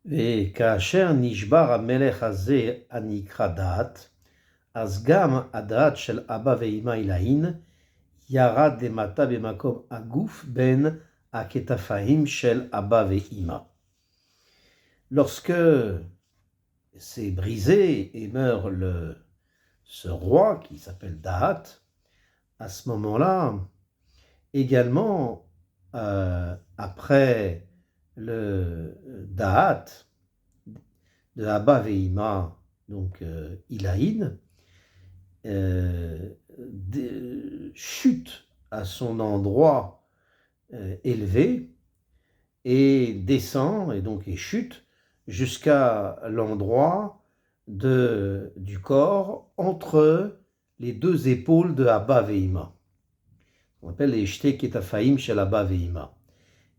וכאשר נשבר המלך הזה הנקרא דעת, אז גם הדעת של אבא ואמא עילאין ירד למטה במקום הגוף בין הכתפיים של אבא ואמא. Lorsque c'est brisé et meurt ce roi qui s'appelle Da'at, à ce moment-là, également, après le Da'at de Abba Ve'ima, donc Ilaïn, chute à son endroit élevé et descend, et donc et chute jusqu'à l'endroit du corps entre les deux épaules de Abba Ve'ima. On appelle les Shte Ketafaim shel Abba Ve'ima.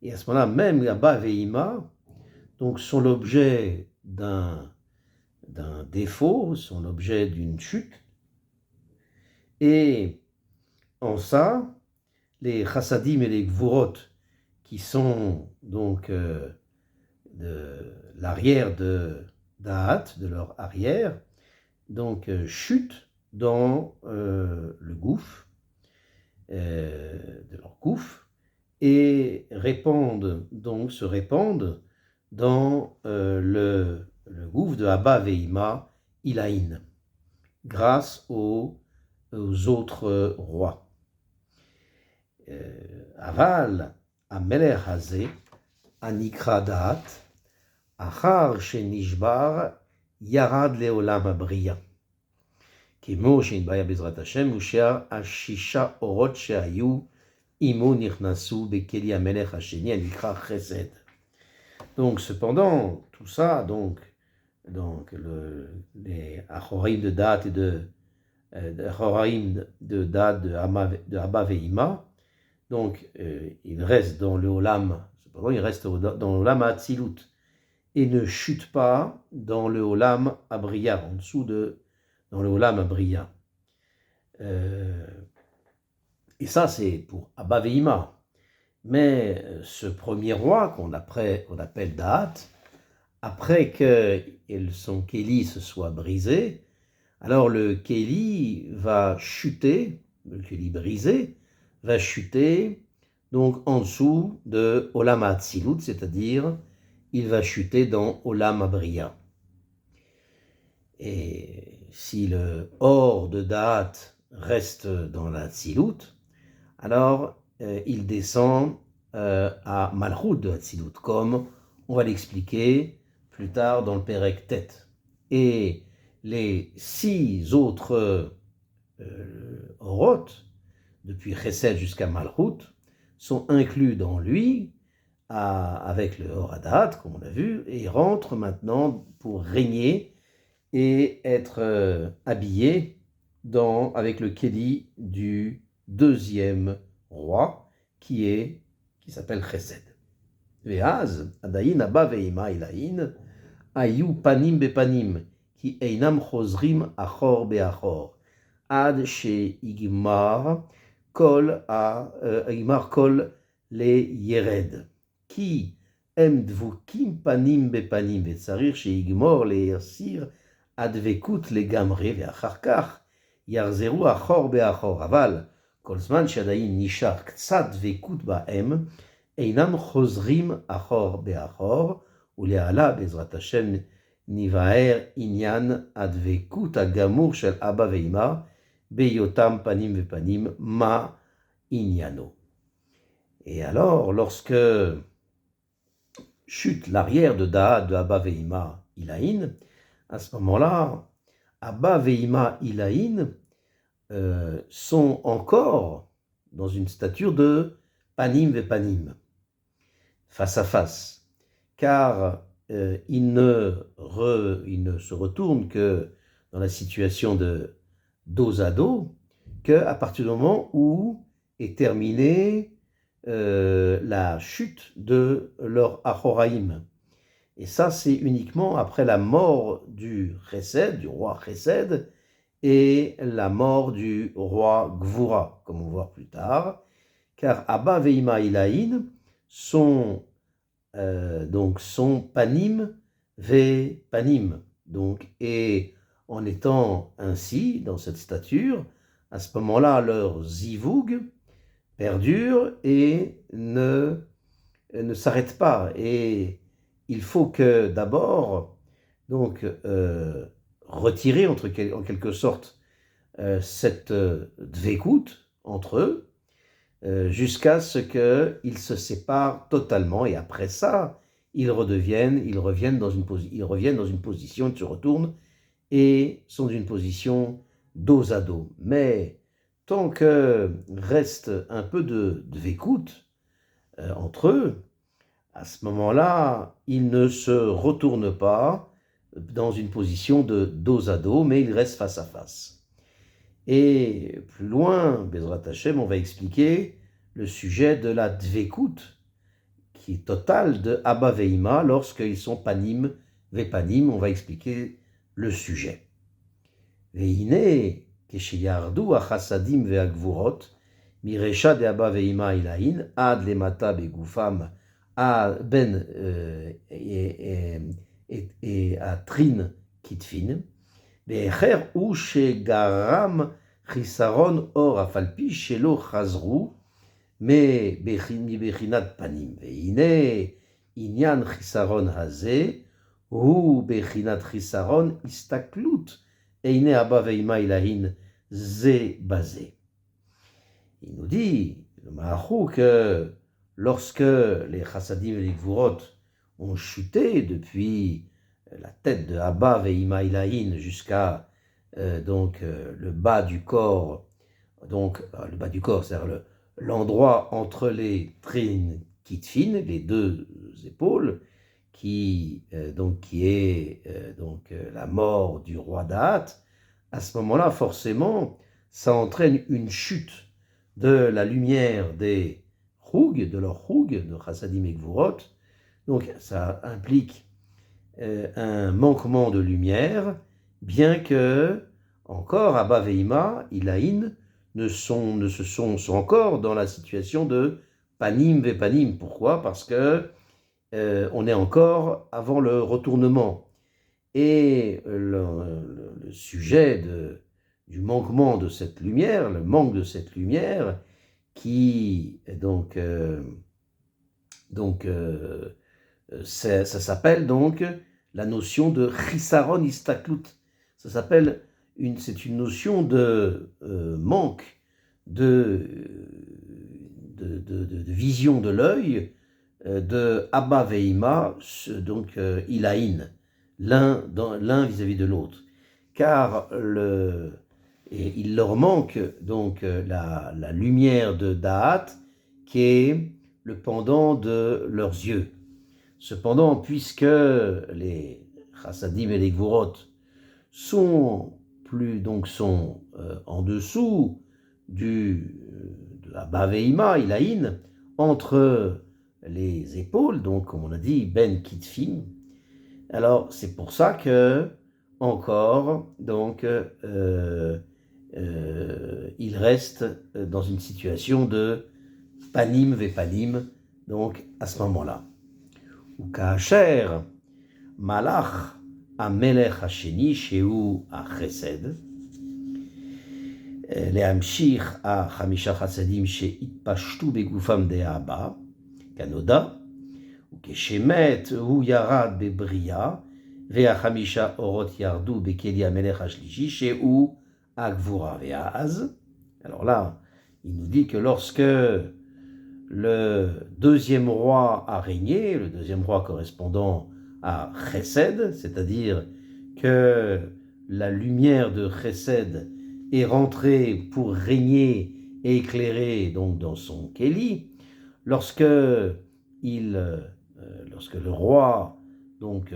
Et à ce moment-là, même Abba Ve'ima donc sont l'objet d'un défaut, sont l'objet d'une chute. Et en ça, les chassadim et les gvurot, qui sont donc de l'arrière de Da'at, de leur arrière, donc chutent dans le gouffre, de leur gouffre, et se répandent dans le gouffre de Abba Ve'ima Ilaïn, grâce aux autres rois. Aval, המלך הזה, הנקרא דעת, אחר שנשבר, ירד לעולם הבריאה. כמו שנתבהר בעזרת השם, ושאר השישה אורות שהיו עמו נכנסו בכלי המלך השני, הנקרא חסד. Donc, cependant, tout ça, donc les Achoraim de Da'at et de Da'at de Abba Ve'ima, donc il reste dans le Olam, cependant il reste dans l'Olam Hatzilut et ne chute pas dans le Olam Abriya, en dessous dans le Olam Abriya. Et ça c'est pour Abba Ve'ima. Mais ce premier roi qu'on appelle Da'at, après que son Kéli se soit brisé, alors le Kéli va chuter, le Kéli brisé, va chuter donc en dessous de Olam Hatzilut, c'est-à-dire il va chuter dans Olam Abriya. Et si le Or de Da'at reste dans la Hatzilut, alors il descend à Malchut de Hatzilut, comme on va l'expliquer plus tard dans le Perek Tet. Et les 6 autres Orot, depuis Chesed jusqu'à Malchut, sont inclus dans lui, avec le Horadat, comme on l'a vu, et rentrent maintenant pour régner et être habillés avec le Kéli du deuxième roi, qui s'appelle Chesed. Ve'az, adayin Abba ve'ima ilayin, ayu panim bepanim, ki einam chozrim achor beachor, ad she'igmar kol le yered, ki em dvukim panim bepanim, ve'tzarir she'igmor le yersir ad vekut le gamre, ve'achar kach יחזרו אחור באחור, אבל כל זמן שעדיין נשאר קצת דבקות בהם, אינם חוזרים אחור באחור, ולעלה בעזרת השם נבהר עניין הדבקות הגמור של אבא ואמא, בהיותם פנים ופנים, מה עניינו. Et alors, lorsque chute l'arrière de Da'at de Abba ve'ima Ilaïn, à ce moment-là, Abba ve'ima Ilaïn sont encore dans une stature de panim ve'panim, face à face, car ils ne se retournent que dans la situation de dos à dos, qu'à partir du moment où est terminée la chute de leur Achoraïm. Et ça, c'est uniquement après la mort du Chesed, du roi Chesed, et la mort du roi Gvura, comme on va voir plus tard, car Abba ve'ima Ilaïn sont panim ve panim. Donc, et en étant ainsi, dans cette stature, à ce moment-là, leur zivug perdure et ne s'arrête pas. Et il faut que d'abord, donc, retirer en quelque sorte cette dvekout entre eux, jusqu'à ce qu'ils se séparent totalement, et après ça, ils reviennent dans une position, ils se retournent et sont dans une position dos à dos. Mais tant que reste un peu de dvekout entre eux, à ce moment-là, ils ne se retournent pas dans une position de dos à dos, mais ils restent face à face. Et plus loin, Bezrat Hashem, on va expliquer le sujet de la dvekout, qui est totale de Abba Veima, lorsqu'ils sont panim, vepanim, on va expliquer le sujet. Veine, kesheyardu achasadim veagvurot, miresha de Abba Veima ilahin, ad lemata begufam, ben et à trin kitfin, be'echer u shegaram chisaron or afalpi shelo chazru, מבחינת פנים, והנה עניין חיסרון הזה הוא בחינת חיסרון הסתכלות עיני אבא ואמא אלוהים זה בזה. Il nous dit, le Mahachou, que lorsque les chassadim et les gvurot ont chuté depuis la tête de Abba ve'ima ilahin jusqu'à le bas du corps, le bas du corps, c'est-à-dire l'endroit entre les trin kitfin, les deux épaules, qui est la mort du roi d'Ahat, à ce moment-là, forcément, ça entraîne une chute de la lumière des chougs, de leur choug, de chassadim et gvurot. Donc ça implique un manquement de lumière, bien que, encore, Abba ve'ima, ilahin, sont encore dans la situation de panim vepanim. Pourquoi ? Parce que on est encore avant le retournement. Et le sujet du manquement de cette lumière, le manque de cette lumière, qui ça s'appelle donc la notion de chisaron istaklut. Ça s'appelle c'est une notion de manque de vision de l'œil de Abba ve'ima, donc ilahin, l'un vis-à-vis de l'autre, car il leur manque donc la lumière de Da'at, qui est le pendant de leurs yeux. Cependant, puisque les chassadim et les gvurot sont en dessous de Abba ve'ima, ilahin, entre les épaules, donc comme on a dit, ben kitfin. Alors c'est pour ça que encore, donc, il reste dans une situation de panim vepanim, donc à ce moment-là. Ou kacher malach amelech hasheni sheu achesed, להמשיך החמישה חסדים שהתפשטו בגופם דאבא, כנודע, וכשמת הוא ירד בבריאה, והחמישה אורות ירדו בכלי המלך השלישי, שהוא הגבורה והעז. Alors là, il nous dit que lorsque le deuxième roi a régné, le deuxième roi correspondant à Chesed, c'est-à-dire que la lumière de Chesed est rentrée pour régner et éclairer donc dans son Kéli, lorsque le roi donc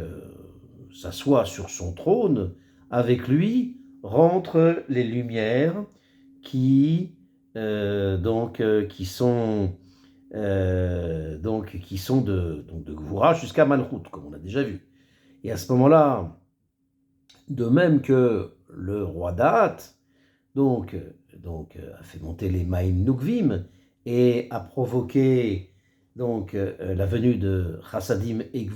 s'assoit sur son trône, avec lui rentrent les lumières qui sont de Gvura jusqu'à Malchut, comme on a déjà vu. Et à ce moment-là, de même que le roi d'Ahat, donc a fait monter les Maïm Nukvim et a provoqué donc la venue de Chassadim et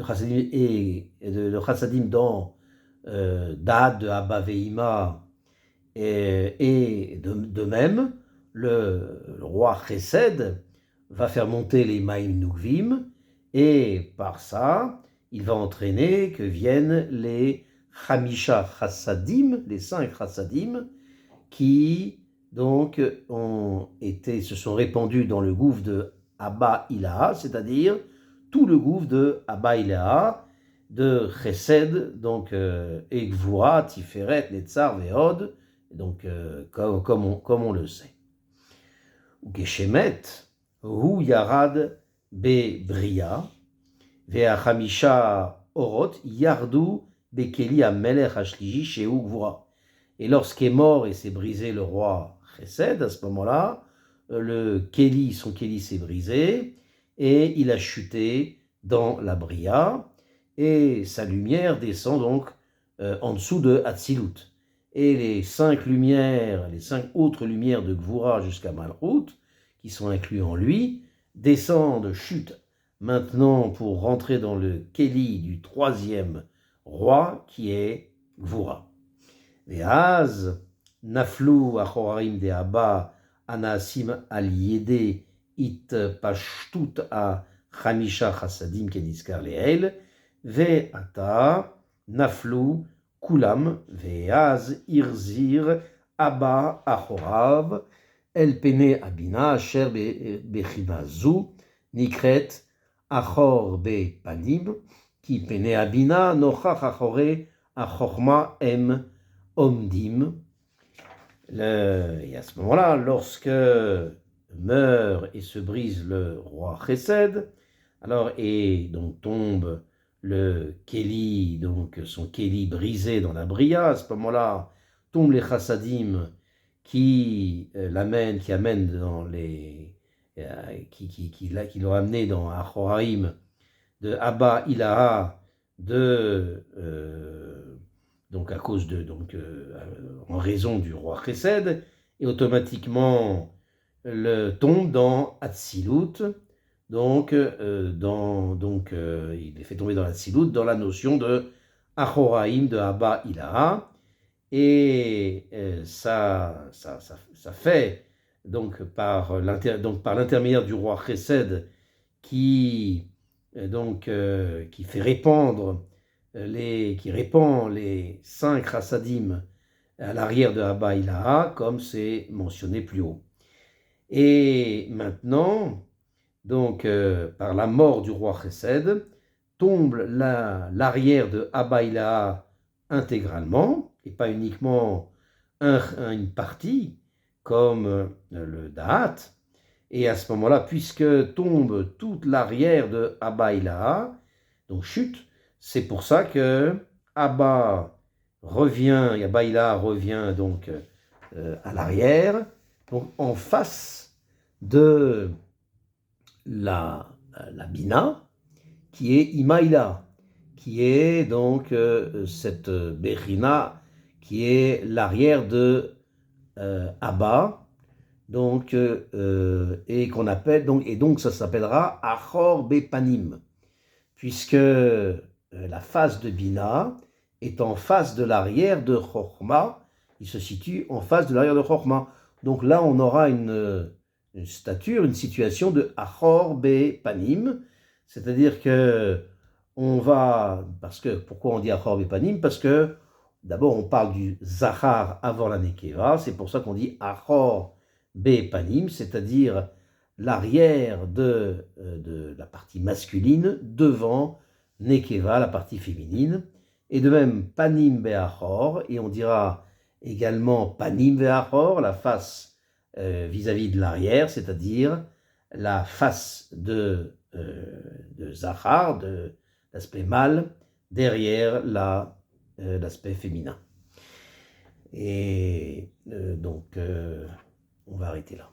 chassadim et de chassadim dans Da'at de Abba Ve'ima, et de même, le roi Chesed va faire monter les Maïm Nukvim, et par ça, il va entraîner que viennent les Hamisha Chassadim, les 5 Chassadim, qui donc se sont répandus dans le gouffre de Abba Ilaha, c'est-à-dire tout le gouffre de Abba Ilaha, de Chesed, donc et Gvura, Tiferet, Netzar, Ve'od, donc comme on le sait. Geshemet, Hu Yarad Be Bria, Ve'achamisha Orot, Yardu Bekeli Amelech Ashliji Sheu Gvura. Et lorsqu'est mort et s'est brisé le roi Chesed, à ce moment-là, son Kéli s'est brisé et il a chuté dans la Bria et sa lumière descend donc en dessous de Hatzilut. Et les 5 autres lumières de Gvura jusqu'à Malchut, qui sont inclus en lui, descendent, chutent maintenant pour rentrer dans le Kéli du 3e roi qui est Gvura. Ve'az naflu achorarim de Abba anasim al yede it pashtut a chamisha chassadim kenizkar le'el ve'ata naflu kulam ve'az irzir Abba achorav el pene abina asher bechina zu nikret achor be panim ki pene abina nochach achore achorma em Omdim. Et à ce moment-là, lorsque meurt et se brise le roi Chesed, alors et donc tombe le Kéli, donc son Kéli brisé dans la Bria, à ce moment-là tombent les Chassadim qui amènent dans les qui l'ont amené dans Achoraim de Abba Ilaha donc à cause en raison du roi Chesed, et automatiquement tombe dans Hatzilut, il est fait tomber dans Hatzilut, dans la notion de Achoraim de Abba Ilaha, et ça fait donc par l'intermédiaire du roi Chesed qui fait répandre qui répand les 5 Chassadim à l'arrière de Abba Ilaha, comme c'est mentionné plus haut. Et maintenant, donc par la mort du roi Chesed, tombe l'arrière de Abba Ilaha intégralement, et pas uniquement une partie, comme le Da'at. Et à ce moment-là, puisque tombe toute l'arrière de Abba Ilaha, donc chute, c'est pour ça que Abba Ilaha revient donc à l'arrière, donc en face de la Bina, qui est Imaïla, qui est donc cette Bechina, qui est l'arrière de Abba, donc, et qu'on appelle, donc ça s'appellera Achor Bepanim, puisque la face de Bina est en face de l'arrière de Chochma, il se situe en face de l'arrière de Chochma. Donc là, on aura une stature, une situation de Achor Bepanim, c'est-à-dire que pourquoi on dit Achor Bepanim? Parce que d'abord, on parle du Zachar avant la Nekeva, c'est pour ça qu'on dit Achor Bepanim, c'est-à-dire l'arrière de la partie masculine devant Nekeva, la partie féminine, et de même Panim Be'achor, et on dira également Panim Be'achor, la face vis-à-vis de l'arrière, c'est-à-dire la face de Zachar, de l'aspect mâle, derrière l'aspect féminin. Et donc, on va arrêter là.